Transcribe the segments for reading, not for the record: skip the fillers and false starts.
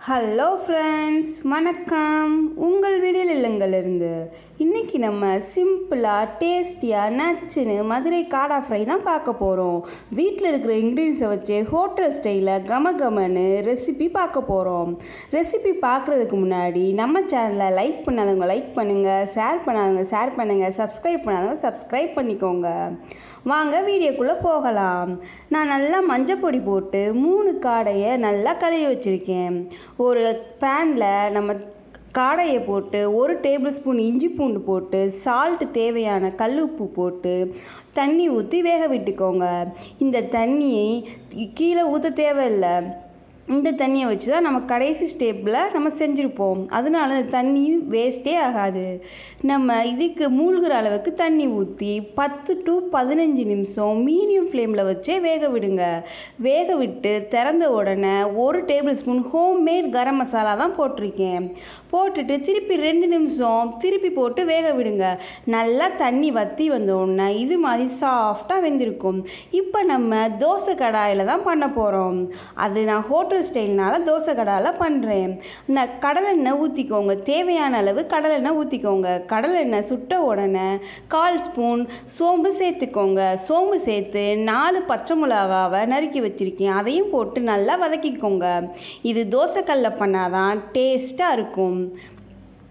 Hello friends, வணக்கம். உங்கள் வீடில் இல்லங்களிருந்து இன்றைக்கி நம்ம சிம்பிளாக டேஸ்டியாக நச்சுன்னு மதுரை காடா ஃப்ரை தான் பார்க்க போகிறோம். வீட்டில் இருக்கிற இன்க்ரீடியன்ஸை வச்சு ஹோட்டல் ஸ்டைலில் கமகமன்னு ரெசிபி பார்க்க போகிறோம். ரெசிபி பார்க்குறதுக்கு முன்னாடி நம்ம சேனலை லைக் பண்ணாதவங்க லைக் பண்ணுங்கள், ஷேர் பண்ணாதவங்க ஷேர் பண்ணுங்கள், சப்ஸ்கிரைப் பண்ணாதவங்க சப்ஸ்கிரைப் பண்ணிக்கோங்க. வாங்க வீடியோக்குள்ளே போகலாம். நான் நல்லா மஞ்சள் பொடி போட்டு 3 காடையை நல்லா கழுவி வச்சுருக்கேன். ஒரு பேனில் நம்ம காடையை போட்டு 1 டேபிள் ஸ்பூன் இஞ்சி பூண்டு போட்டு சால்ட்டு தேவையான கல் உப்பு போட்டு தண்ணி ஊற்றி வேக விட்டுக்கோங்க. இந்த தண்ணியை கீழே ஊற்ற தேவையில்லை. இந்த தண்ணியை வச்சு தான் நம்ம கடைசி ஸ்டெப்பில் நம்ம செஞ்சுருப்போம். அதனால இந்த தண்ணி வேஸ்ட்டே ஆகாது. நம்ம இதுக்கு மூழ்கிற அளவுக்கு தண்ணி ஊற்றி 10 to 15 நிமிஷம் மீடியம் ஃப்ளேமில் வச்சே வேக விடுங்க. வேக விட்டு திறந்த உடனே 1 table spoon homemade garam masala தான் போட்டிருக்கேன். போட்டுட்டு திருப்பி 2 நிமிஷம் திருப்பி போட்டு வேக விடுங்க. நல்லா தண்ணி வற்றி வந்த உடனே இது மாதிரி சாஃப்டாக வெந்திருக்கும். இப்போ நம்ம தோசை கடாயில் தான் பண்ண போகிறோம். அது நான் ஹோட்டல் ஸ்டைல்னால தோசை கடாயில் பண்ணுறேன். நான் கடலெண்ணெய் ஊற்றிக்கோங்க. தேவையான அளவு கடலெண்ணெய் ஊற்றிக்கோங்க. கடலெண்ணெய் சுட்ட உடனே 1/4 ஸ்பூன் சோம்பு சேர்த்துக்கோங்க. சோம்பு சேர்த்து 4 பச்சை மிளகாவை நறுக்கி வச்சுருக்கேன். அதையும் போட்டு நல்லா வதக்கிக்கோங்க. இது தோசைக்கல்லில் பண்ணாதான் டேஸ்ட்டாக இருக்கும்.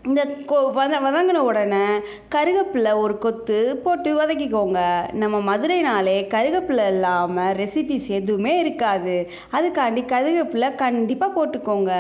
இந்த வதங்கின உடனே கருவேப்பிலை ஒரு கொத்து போட்டு வதக்கிக்கோங்க. நம்ம மதுரைனாலே கருவேப்பிலை இல்லாமல் ரெசிபிஸ் எதுவுமே இருக்காது. அதுக்காண்டி கருவேப்பிலை கண்டிப்பாக போட்டுக்கோங்க.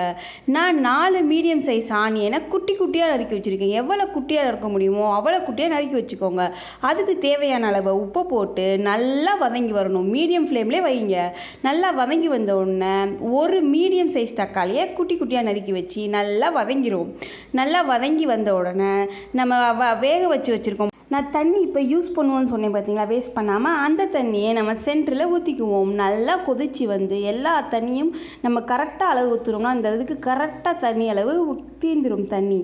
நான் 4 மீடியம் சைஸ் ஆனியனை குட்டி குட்டியாக நறுக்கி வச்சுருக்கேன். எவ்வளோ குட்டியாக நறுக்க முடியுமோ அவ்வளோ குட்டியாக நறுக்கி வச்சுக்கோங்க. அதுக்கு தேவையான அளவு உப்பை போட்டு நல்லா வதங்கி வரணும். மீடியம் ஃப்ளேம்லேயே வைங்க. நல்லா வதங்கி வந்த உடனே 1 மீடியம் சைஸ் தக்காளியை குட்டி குட்டியாக நறுக்கி வச்சு நல்லா வதங்கிடும். நல்லா வதங்கி வந்த உடனே நம்ம வேக வச்சுருக்கோம். நான் தண்ணி இப்போ யூஸ் பண்ணுவோன்னு சொன்னேன் பார்த்தீங்களா, வேஸ்ட் பண்ணாமல். அந்த தண்ணியை நம்ம சென்டரில் ஊற்றிக்குவோம். நல்லா கொதித்து வந்து எல்லா தண்ணியும் நம்ம கரெக்டாக அளவு ஊற்றுறோம்னா அந்த இதுக்கு கரெக்டாக தண்ணி அளவு தீந்துடும் தண்ணி.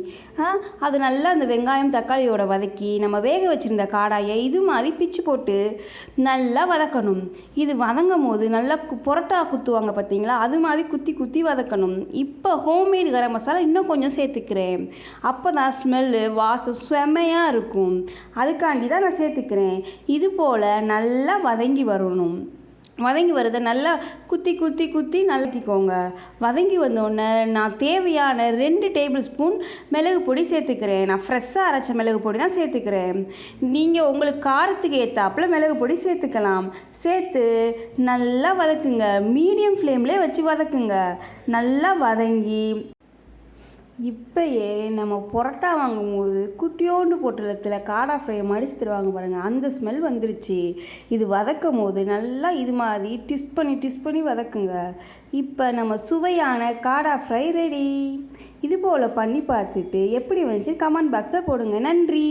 அது நல்லா அந்த வெங்காயம் தக்காளியோட வதக்கி நம்ம வேக வச்சுருந்த காடாயை இது மாதிரி பிச்சு போட்டு நல்லா வதக்கணும். இது வதங்கும் போது நல்லா புரோட்டா குத்துவாங்க பார்த்தீங்களா, அது மாதிரி குத்தி குத்தி வதக்கணும். இப்போ ஹோம்மேட் கரம் மசாலா இன்னும் கொஞ்சம் சேர்த்துக்கிறேன். அப்போ தான் ஸ்மெல்லு வாசம் செம்மையாக இருக்கும். அதுக்காண்டி தான் நான் சேர்த்துக்கிறேன். இது போல் நல்லா வதங்கி வரணும். வதங்கி வரதை நல்லா குத்தி குத்தி குத்தி நறுக்கிக்கோங்க. வதங்கி வந்தோடனே நான் தேவையான 2 டேபிள் ஸ்பூன் மிளகு பொடி சேர்த்துக்கிறேன். நான் ஃப்ரெஷ்ஷாக அரைச்ச மிளகு பொடி தான் சேர்த்துக்கிறேன். நீங்கள் உங்களுக்கு காரத்துக்கு ஏற்றாப்புல மிளகு பொடி சேர்த்துக்கலாம். சேர்த்து நல்லா வதக்குங்க. மீடியம் ஃப்ளேம்லேயே வச்சு வதக்குங்க. நல்லா வதங்கி இப்போயே நம்ம புரோட்டா வாங்கும்போது குட்டியோண்டு பொட்டலத்தில் காடா ஃப்ரையை மடித்து தருவாங்க பாருங்கள், அந்த ஸ்மெல் வந்துருச்சு. இது வதக்கும் போது நல்லா இது மாதிரி டிஸ்ட் பண்ணி வதக்குங்க. இப்போ நம்ம சுவையான காடா ஃப்ரை ரெடி. இது போல் பண்ணி பார்த்துட்டு எப்படி வந்துச்சு கமெண்ட் பாக்ஸில் போடுங்க. நன்றி.